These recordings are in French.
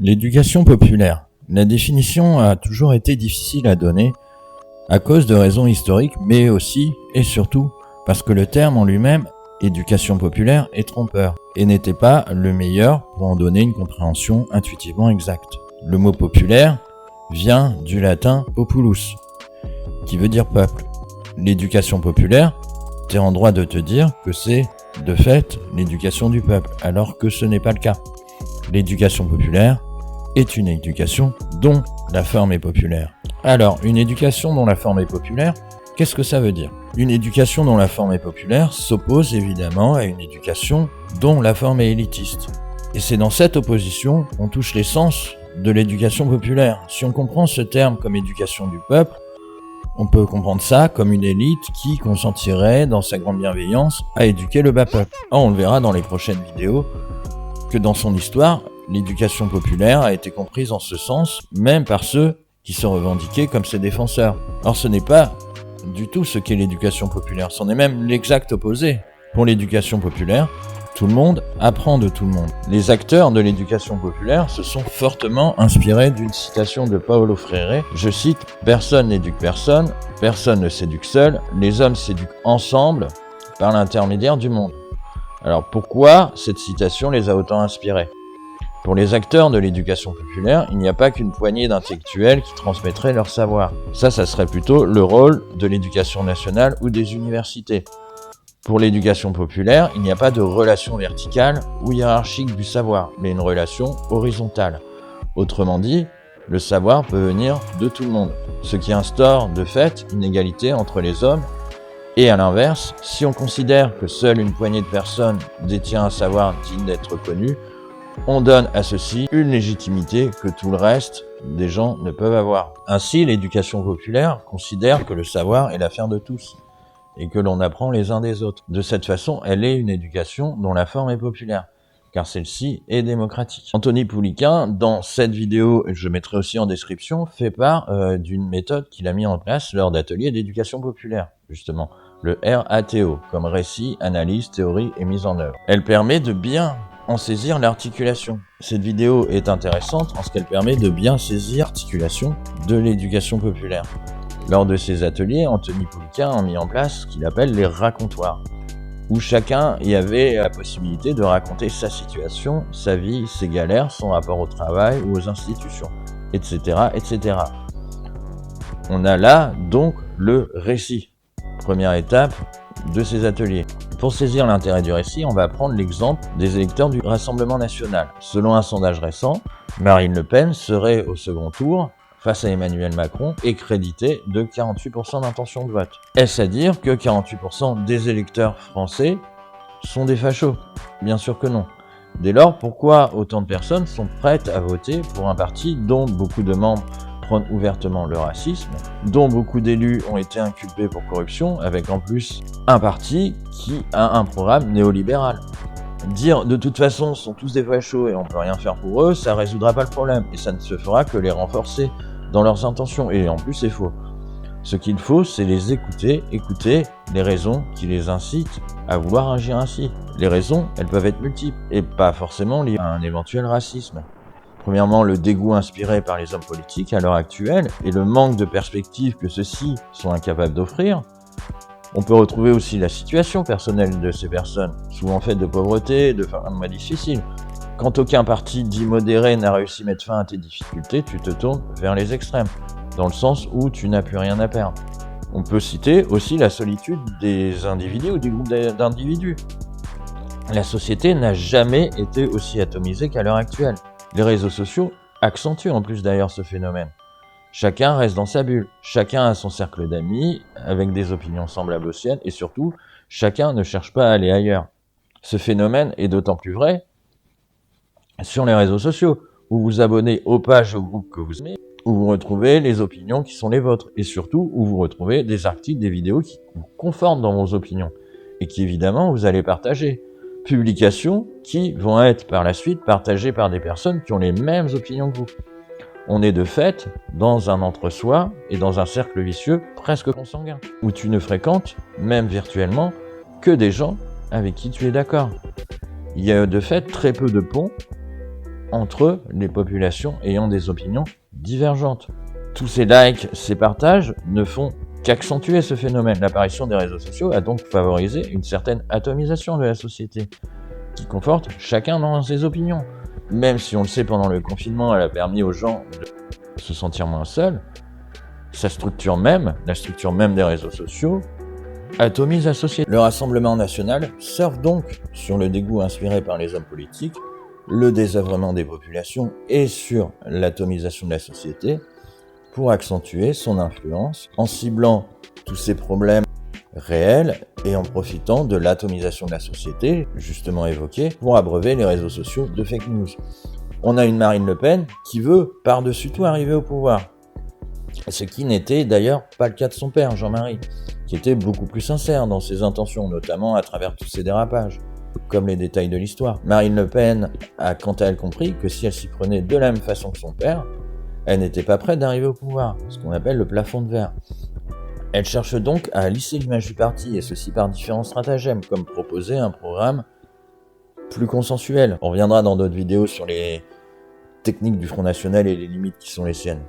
L'éducation populaire. La définition a toujours été difficile à donner à cause de raisons historiques, mais aussi et surtout parce que le terme en lui-même, éducation populaire, est trompeur et n'était pas le meilleur pour en donner une compréhension intuitivement exacte. Le mot populaire vient du latin populus, qui veut dire peuple. L'éducation populaire, t'es en droit de te dire que c'est, de fait, l'éducation du peuple, alors que ce n'est pas le cas. L'éducation populaire est une éducation dont la forme est populaire. Alors, une éducation dont la forme est populaire, qu'est-ce que ça veut dire ? Une éducation dont la forme est populaire s'oppose évidemment à une éducation dont la forme est élitiste. Et c'est dans cette opposition qu'on touche l'essence de l'éducation populaire. Si on comprend ce terme comme éducation du peuple, on peut comprendre ça comme une élite qui consentirait, dans sa grande bienveillance, à éduquer le bas peuple. Or, on le verra dans les prochaines vidéos, que dans son histoire, l'éducation populaire a été comprise en ce sens, même par ceux qui se revendiquaient comme ses défenseurs. Or, ce n'est pas du tout ce qu'est l'éducation populaire, c'en est même l'exact opposé. Pour l'éducation populaire, tout le monde apprend de tout le monde. Les acteurs de l'éducation populaire se sont fortement inspirés d'une citation de Paulo Freire. Je cite « Personne n'éduque personne, personne ne s'éduque seul, les hommes s'éduquent ensemble par l'intermédiaire du monde ». Alors pourquoi cette citation les a autant inspirés ? Pour les acteurs de l'éducation populaire, il n'y a pas qu'une poignée d'intellectuels qui transmettraient leur savoir. Ça serait plutôt le rôle de l'éducation nationale ou des universités. Pour l'éducation populaire, il n'y a pas de relation verticale ou hiérarchique du savoir, mais une relation horizontale. Autrement dit, le savoir peut venir de tout le monde, ce qui instaure de fait une égalité entre les hommes. Et à l'inverse, si on considère que seule une poignée de personnes détient un savoir digne d'être connu, on donne à ceci une légitimité que tout le reste des gens ne peuvent avoir. Ainsi, l'éducation populaire considère que le savoir est l'affaire de tous et que l'on apprend les uns des autres. De cette façon, elle est une éducation dont la forme est populaire, car celle-ci est démocratique. Anthony Pouliquen, dans cette vidéo, je mettrai aussi en description, fait part d'une méthode qu'il a mis en place lors d'ateliers d'éducation populaire, justement, le RATO, comme récit, analyse, théorie et mise en œuvre. Elle permet de bien en saisir l'articulation. Cette vidéo est intéressante en ce qu'elle permet de bien saisir l'articulation de l'éducation populaire. Lors de ces ateliers, Anthony Pouliquen a mis en place ce qu'il appelle les racontoirs, où chacun y avait la possibilité de raconter sa situation, sa vie, ses galères, son rapport au travail ou aux institutions, etc., etc. On a là donc le récit, première étape de ces ateliers. Pour saisir l'intérêt du récit, on va prendre l'exemple des électeurs du Rassemblement national. Selon un sondage récent, Marine Le Pen serait au second tour face à Emmanuel Macron et créditée de 48% d'intention de vote. Est-ce à dire que 48% des électeurs français sont des fachos ? Bien sûr que non. Dès lors, pourquoi autant de personnes sont prêtes à voter pour un parti dont beaucoup de membres prônent ouvertement le racisme, dont beaucoup d'élus ont été inculpés pour corruption, avec en plus un parti qui a un programme néolibéral ? Dire de toute façon sont tous des fachos et on peut rien faire pour eux, ça résoudra pas le problème et ça ne se fera que les renforcer dans leurs intentions, et en plus c'est faux. Ce qu'il faut, c'est les écouter les raisons qui les incitent à vouloir agir ainsi. Les raisons, elles peuvent être multiples, et pas forcément liées à un éventuel racisme. Premièrement, le dégoût inspiré par les hommes politiques à l'heure actuelle, et le manque de perspective que ceux-ci sont incapables d'offrir. On peut retrouver aussi la situation personnelle de ces personnes, souvent faite de pauvreté, de fins difficiles. Quand aucun parti dit modéré n'a réussi à mettre fin à tes difficultés, tu te tournes vers les extrêmes, dans le sens où tu n'as plus rien à perdre. On peut citer aussi la solitude des individus ou des groupes d'individus. La société n'a jamais été aussi atomisée qu'à l'heure actuelle. Les réseaux sociaux accentuent en plus d'ailleurs ce phénomène. Chacun reste dans sa bulle, chacun a son cercle d'amis, avec des opinions semblables aux siennes, et surtout, chacun ne cherche pas à aller ailleurs. Ce phénomène est d'autant plus vrai sur les réseaux sociaux, où vous abonnez aux pages, aux groupes que vous aimez, où vous retrouvez les opinions qui sont les vôtres, et surtout où vous retrouvez des articles, des vidéos qui vous confortent dans vos opinions, et qui évidemment vous allez partager. Publications qui vont être par la suite partagées par des personnes qui ont les mêmes opinions que vous. On est de fait dans un entre-soi et dans un cercle vicieux presque consanguin, où tu ne fréquentes, même virtuellement, que des gens avec qui tu es d'accord. Il y a de fait très peu de ponts entre les populations ayant des opinions divergentes. Tous ces likes, ces partages ne font qu'accentuer ce phénomène. L'apparition des réseaux sociaux a donc favorisé une certaine atomisation de la société, qui conforte chacun dans ses opinions. Même si on le sait, pendant le confinement, elle a permis aux gens de se sentir moins seuls, la structure même des réseaux sociaux, atomise la société. Le Rassemblement national surfe donc sur le dégoût inspiré par les hommes politiques, le désœuvrement des populations et sur l'atomisation de la société pour accentuer son influence en ciblant tous ces problèmes réels et en profitant de l'atomisation de la société, justement évoquée, pour abreuver les réseaux sociaux de fake news. On a une Marine Le Pen qui veut par-dessus tout arriver au pouvoir. Ce qui n'était d'ailleurs pas le cas de son père, Jean-Marie, qui était beaucoup plus sincère dans ses intentions, notamment à travers tous ses dérapages, comme les détails de l'histoire. Marine Le Pen a quant à elle compris que si elle s'y prenait de la même façon que son père, elle n'était pas prête d'arriver au pouvoir, ce qu'on appelle le plafond de verre. Elle cherche donc à lisser l'image du parti, et ceci par différents stratagèmes, comme proposer un programme plus consensuel. On reviendra dans d'autres vidéos sur les techniques du Front National et les limites qui sont les siennes.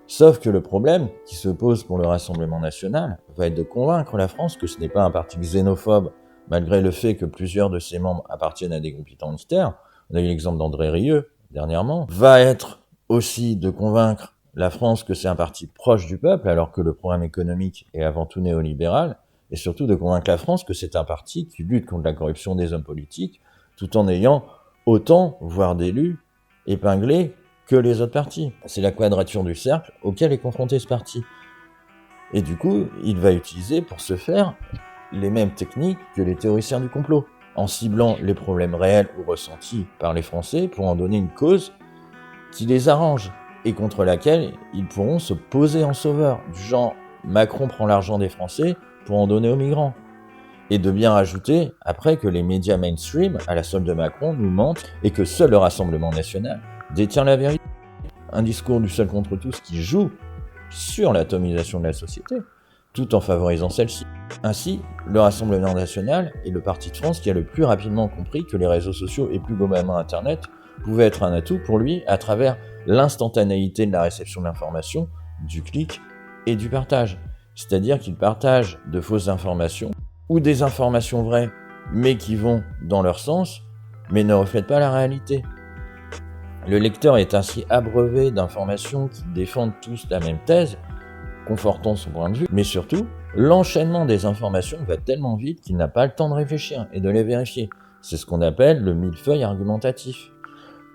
Sauf que le problème qui se pose pour le Rassemblement national va être de convaincre la France que ce n'est pas un parti xénophobe, malgré le fait que plusieurs de ses membres appartiennent à des groupes identitaires. On a eu l'exemple d'André Rieu dernièrement. Va être aussi de convaincre la France que c'est un parti proche du peuple, alors que le programme économique est avant tout néolibéral, et surtout de convaincre la France que c'est un parti qui lutte contre la corruption des hommes politiques, tout en ayant autant, voire d'élus, épinglés que les autres partis. C'est la quadrature du cercle auquel est confronté ce parti. Et du coup, il va utiliser pour ce faire les mêmes techniques que les théoriciens du complot, en ciblant les problèmes réels ou ressentis par les Français pour en donner une cause qui les arrange et contre laquelle ils pourront se poser en sauveur, du genre Macron prend l'argent des Français pour en donner aux migrants. Et de bien rajouter, après, que les médias mainstream, à la solde de Macron, nous mentent et que seul le Rassemblement national détient la vérité. Un discours du seul contre tous qui joue sur l'atomisation de la société, tout en favorisant celle-ci. Ainsi, le Rassemblement national est le parti de France qui a le plus rapidement compris que les réseaux sociaux et plus globalement Internet pouvaient être un atout pour lui à travers l'instantanéité de la réception de l'information, du clic et du partage. C'est-à-dire qu'il partage de fausses informations ou des informations vraies, mais qui vont dans leur sens, mais ne reflètent pas la réalité. Le lecteur est ainsi abreuvé d'informations qui défendent tous la même thèse, confortant son point de vue, mais surtout, l'enchaînement des informations va tellement vite qu'il n'a pas le temps de réfléchir et de les vérifier. C'est ce qu'on appelle le millefeuille argumentatif.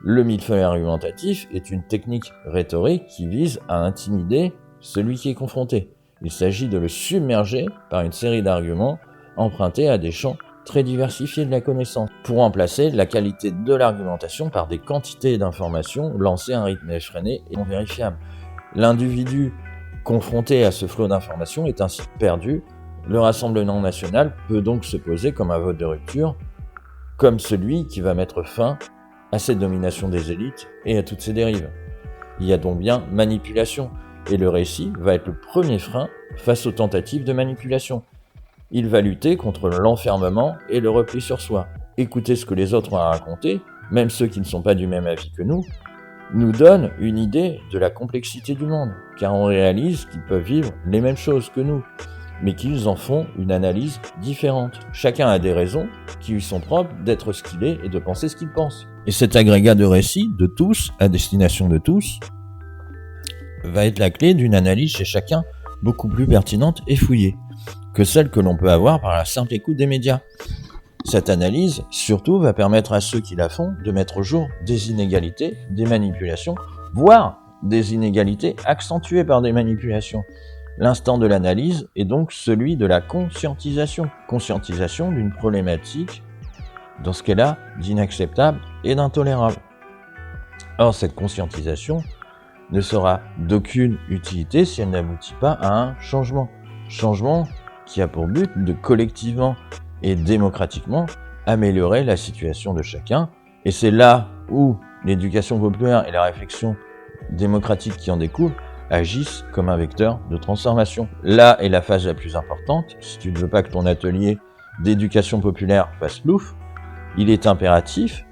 Le millefeuille argumentatif est une technique rhétorique qui vise à intimider celui qui est confronté. Il s'agit de le submerger par une série d'arguments empruntés à des champs très diversifiés de la connaissance, pour remplacer la qualité de l'argumentation par des quantités d'informations lancées à un rythme effréné et non vérifiable. L'individu confronté à ce flot d'informations est ainsi perdu. Le Rassemblement national peut donc se poser comme un vote de rupture, comme celui qui va mettre fin à cette domination des élites et à toutes ces dérives. Il y a donc bien manipulation, et le récit va être le premier frein face aux tentatives de manipulation. Il va lutter contre l'enfermement et le repli sur soi. Écouter ce que les autres ont à raconter, même ceux qui ne sont pas du même avis que nous donne une idée de la complexité du monde, car on réalise qu'ils peuvent vivre les mêmes choses que nous, mais qu'ils en font une analyse différente. Chacun a des raisons qui lui sont propres d'être ce qu'il est et de penser ce qu'il pense. Et cet agrégat de récits, de tous, à destination de tous, va être la clé d'une analyse chez chacun beaucoup plus pertinente et fouillée que celle que l'on peut avoir par la simple écoute des médias. Cette analyse, surtout, va permettre à ceux qui la font de mettre au jour des inégalités, des manipulations, voire des inégalités accentuées par des manipulations. L'instant de l'analyse est donc celui de la conscientisation. Conscientisation d'une problématique dans ce qu'elle a d'inacceptable et d'intolérable. Or, cette conscientisation ne sera d'aucune utilité si elle n'aboutit pas à un changement. Changement qui a pour but de collectivement et démocratiquement améliorer la situation de chacun. Et c'est là où l'éducation populaire et la réflexion démocratique qui en découle agissent comme un vecteur de transformation. Là est la phase la plus importante. Si tu ne veux pas que ton atelier d'éducation populaire fasse plouf, il est impératif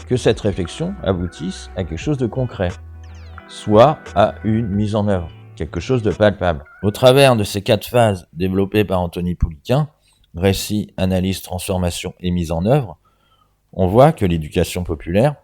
que cette réflexion aboutisse à quelque chose de concret, soit à une mise en œuvre, quelque chose de palpable. Au travers de ces 4 phases développées par Anthony Pouliquen, récit, analyse, transformation et mise en œuvre, on voit que l'éducation populaire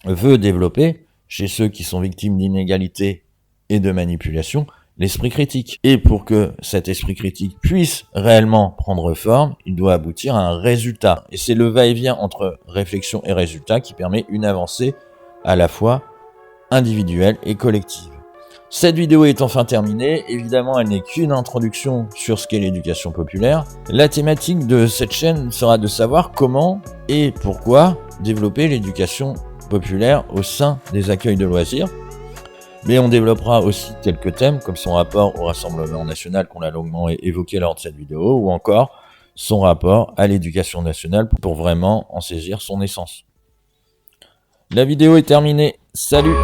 veut développer, chez ceux qui sont victimes d'inégalités et de manipulation, l'esprit critique. Et pour que cet esprit critique puisse réellement prendre forme, il doit aboutir à un résultat. Et c'est le va-et-vient entre réflexion et résultat qui permet une avancée à la fois individuelle et collective. Cette vidéo est enfin terminée. Évidemment, elle n'est qu'une introduction sur ce qu'est l'éducation populaire. La thématique de cette chaîne sera de savoir comment et pourquoi développer l'éducation populaire au sein des accueils de loisirs. Mais on développera aussi quelques thèmes comme son rapport au Rassemblement national qu'on a longuement évoqué lors de cette vidéo, ou encore son rapport à l'éducation nationale pour vraiment en saisir son essence. La vidéo est terminée. Salut!